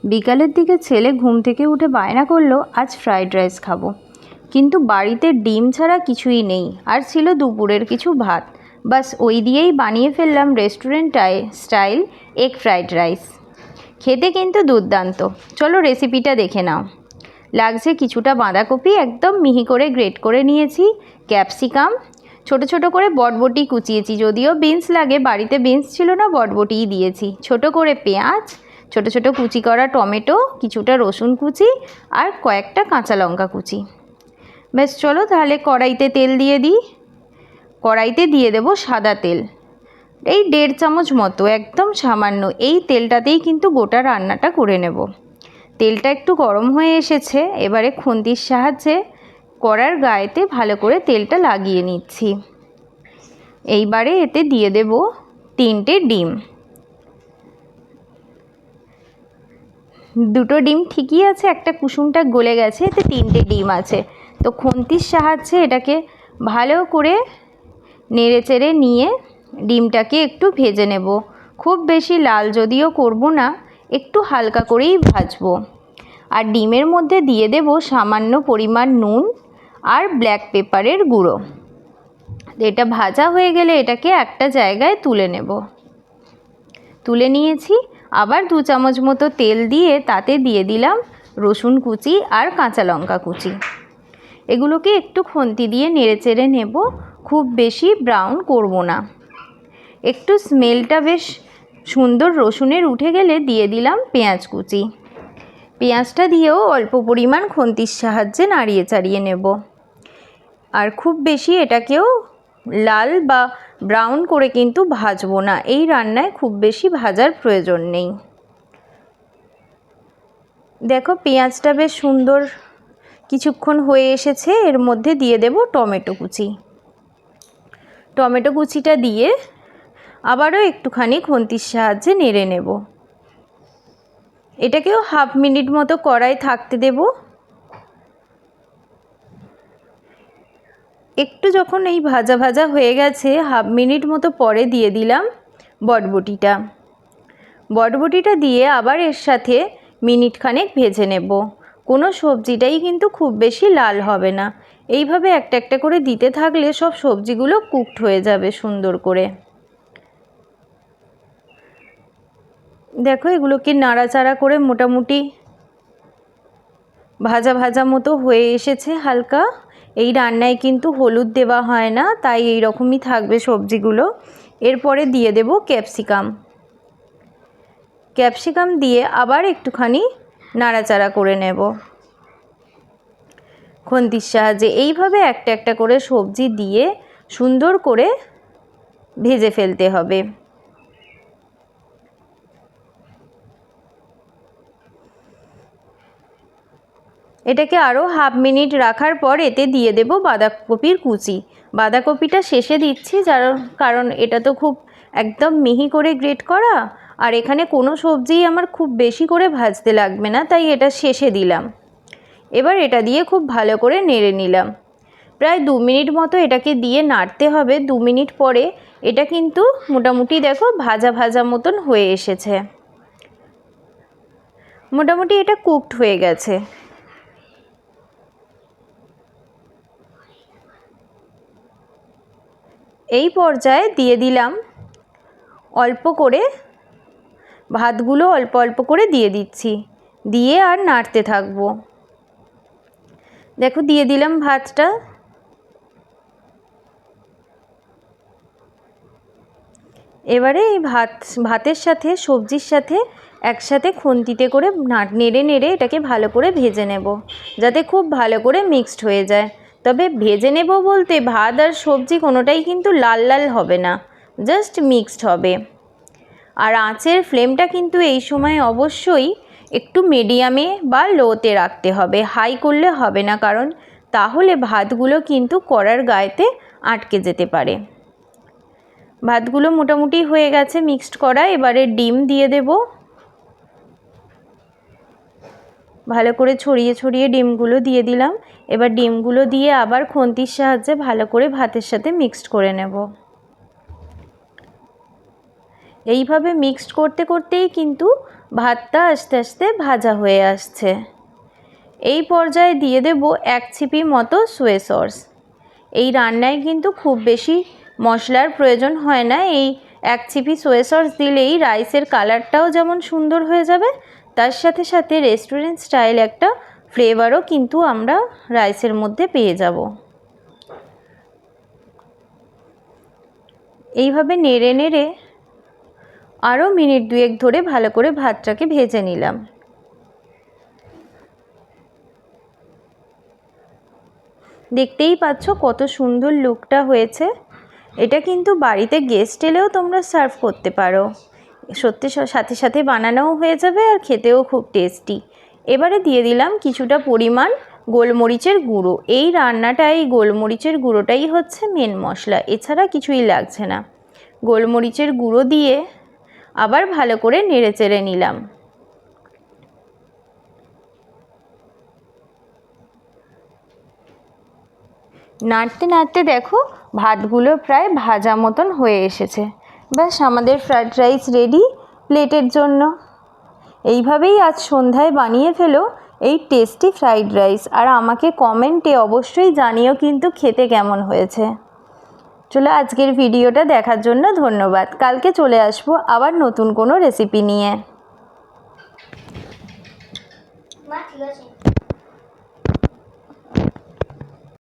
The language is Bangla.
বিকালের দিকে ছেলে ঘুম থেকে উঠে বায়না করলো আজ ফ্রাইড রাইস খাবো, কিন্তু বাড়িতে ডিম ছাড়া কিছুই নেই, আর ছিল দুপুরের কিছু ভাত। বাস ওই দিয়েই বানিয়ে ফেললাম restaurant style egg fried rice. খেতে কিন্তু দুর্দান্ত। চলো রেসিপিটা দেখে নাও। লাগছে কিছুটা বাঁধাকপি একদম মিহি করে গ্রেট করে নিয়েছি, ক্যাপসিকাম ছোট ছোট করে, বটবটি কুচিয়েছি, যদিও বিনস লাগে, বাড়িতে বিনস ছিল না, বটবটিই দিয়েছি। ছোট করে পেঁয়াজ, ছোট ছোট কুচি করা টমেটো, কিছুটা রসুন কুচি আর কয়েকটা কাঁচা লঙ্কা কুচি। বেশ চলো তাহলে কড়াইতে তেল দিয়ে দিই। কড়াইতে দিয়ে দেব সাদা তেল, এই 1.5 চামচ মতো, একদম সামান্য। এই তেলটাতেই কিন্তু গোটা রান্নাটা করে নেব। তেলটা একটু গরম হয়ে এসেছে, এবারে খুন্তির সাহায্যে কড়ার গায়েতে ভালো করে তেলটা লাগিয়ে নিচ্ছি। এইবারে এতে দিয়ে দেব 3টে ডিম। 2টো ডিম ঠিকই আছে, একটা কুসুমটা গলে গেছে, এতে 3টে ডিম আছে। তো খুন্তির সাহায্যে এটাকে ভালো করে নেড়ে চেড়ে নিয়ে ডিমটাকে একটু ভেজে নেব। খুব বেশি লাল যদিও করব না, একটু হালকা করেই ভাজবো। আর ডিমের মধ্যে দিয়ে দেব সামান্য পরিমাণ নুন আর ব্ল্যাক পেপারের গুঁড়ো। এটা ভাজা হয়ে গেলে এটাকে একটা জায়গায় তুলে নেব। তুলে নিয়েছি। আবার 2 চামচ মতো তেল দিয়ে তাতে দিয়ে দিলাম রসুন কুচি আর কাঁচা লঙ্কা কুচি। এগুলোকে একটু খুন্তি দিয়ে নেড়ে চেড়ে নেব, খুব বেশি ব্রাউন করব না। একটু স্মেলটা বেশ সুন্দর রসুনের উঠে গেলে দিয়ে দিলাম পেঁয়াজ কুচি। পেঁয়াজটা দিয়েও অল্প পরিমাণ খুন্তির সাহায্যে নাড়িয়ে চাড়িয়ে নেব। আর খুব বেশি এটাকেও লাল বা ব্রাউন করে কিন্তু ভাজবো না, এই রান্নায় খুব বেশি ভাজার প্রয়োজন নেই। দেখো পেঁয়াজটা বেশ সুন্দর কিছুক্ষণ হয়ে এসেছে, এর মধ্যে দিয়ে দেব টমেটো কুচি। টমেটো কুচিটা দিয়ে আবারও একটুখানি খুন্তির সাহায্যে নেড়ে নেব। এটাকেও হাফ মিনিট মতো কড়াই থাকতে দেব। একটু যখন এই ভাজা ভাজা হয়ে গেছে, হাফ মিনিট মতো পরে দিয়ে দিলাম বটবটিটা। বটবটিটা দিয়ে আবার এর সাথে মিনিট খানেক ভেজে নেব। কোনো সবজিটাই কিন্তু খুব বেশি লাল হবে না, এইভাবে একটা একটা করে দিতে থাকলে সব সবজিগুলো কুকড হয়ে যাবে সুন্দর করে। দেখো এগুলোকে নাড়াচাড়া করে মোটামুটি ভাজা ভাজা মতো হয়ে এসেছে হালকা। এই রান্নায় কিন্তু হলুদ দেওয়া হয় না, তাই এই রকমই থাকবে সবজিগুলো। এরপরে দিয়ে দেব ক্যাপসিকাম। ক্যাপসিকাম দিয়ে আবার একটুখানি নাড়াচাড়া করে নেব খুন্তির সাহায্যে। এইভাবে একটা একটা করে সবজি দিয়ে সুন্দর করে ভেজে ফেলতে হবে। এটাকে আরও হাফ মিনিট রাখার পর এতে দিয়ে দেব বাঁধাকপির কুচি। বাঁধাকপিটা শেষে দিচ্ছি, কারণ এটা তো খুব একদম মিহি করে গ্রেট করা, আর এখানে কোনো সবজিই আমার খুব বেশি করে ভাজতে লাগবে না, তাই এটা শেষে দিলাম। এবার এটা দিয়ে খুব ভালো করে নেড়ে নিলাম। প্রায় 2 মিনিট মতো এটাকে দিয়ে নাড়তে হবে। 2 মিনিট পরে এটা কিন্তু মোটামুটি দেখো ভাজা ভাজা মতন হয়ে এসেছে, মোটামুটি এটা কুকড হয়ে গেছে। এই পর্যায়ে দিয়ে দিলাম অল্প করে ভাতগুলো, অল্প অল্প করে দিয়ে দিচ্ছি, দিয়ে আর নাড়তে থাকবো। দেখো দিয়ে দিলাম ভাতটা। এবারে এই ভাতের সাথে সবজির সাথে একসাথে খুন্তিতে করে নেড়ে নেড়ে এটাকে ভালো করে ভেজে নেব, যাতে খুব ভালো করে মিক্সড হয়ে যায়। তবে ভেজে নেব বলতে ভাত আর সবজি কোনোটাই কিন্তু লাল লাল হবে না, জাস্ট মিক্সড হবে। আর আঁচের ফ্লেমটা কিন্তু এই সময় অবশ্যই একটু মিডিয়ামে বা লোতে রাখতে হবে, হাই করলে হবে না, কারণ তাহলে ভাতগুলো কিন্তু কড়ার গায়েতে আটকে যেতে পারে। ভাতগুলো মোটামুটি হয়ে গেছে মিক্সড করা। এবারে ডিম দিয়ে দেব, ভালো করে ছড়িয়ে ছড়িয়ে ডিমগুলো দিয়ে দিলাম। এবার ডিমগুলো দিয়ে আবার খুন্তির সাহায্যে ভালো করে ভাতের সাথে মিক্সড করে নেব। এইভাবে মিক্সড করতে করতেই কিন্তু ভাতটা আস্তে আস্তে ভাজা হয়ে আসছে। এই পর্যায়ে দিয়ে দেব 1 ছিপি মতো সোয়া সস। এই রান্নায় কিন্তু খুব বেশি মশলার প্রয়োজন হয় না। এই 1 ছিপি সোয়া সস দিলেই রাইসের কালারটাও যেমন সুন্দর হয়ে যাবে, তার সাথে সাথে রেস্টুরেন্ট স্টাইল একটা ফ্লেভারও কিন্তু আমরা রাইসের মধ্যে পেয়ে যাব। এইভাবে নেড়ে নেড়ে আরও মিনিট 2 ধরে ভালো করে ভাতটাকে ভেজে নিলাম। দেখতেই পাচ্ছ কত সুন্দর লুকটা হয়েছে। এটা কিন্তু বাড়িতে গেস্ট এলেও তোমরা সার্ভ করতে পারো। সত্যি সাথে সাথে বানানোও হয়ে যাবে আর খেতেও খুব টেস্টি। এবারে দিয়ে দিলাম কিছুটা পরিমাণ গোলমরিচের গুঁড়ো। এই রান্নাটায় গোলমরিচের গুঁড়োটাই হচ্ছে মেন মশলা, এছাড়া কিছুই লাগছে না। গোলমরিচের গুঁড়ো দিয়ে আবার ভালো করে নেড়েচেড়ে নিলাম। নাড়তে নাড়তে দেখো ভাতগুলো প্রায় ভাজা মতন হয়ে এসেছে। ব্যাস আমাদের ফ্রাইড রাইস রেডি প্লেটের জন্য। এইভাবেই আজ সন্ধ্যায় বানিয়ে ফেলো এই টেস্টি ফ্রাইড রাইস, আর আমাকে কমেন্টে অবশ্যই জানিও কিন্তু খেতে কেমন হয়েছে। চলো আজকের ভিডিওটা দেখার জন্য ধন্যবাদ। কালকে চলে আসবো আবার নতুন কোনো রেসিপি নিয়ে।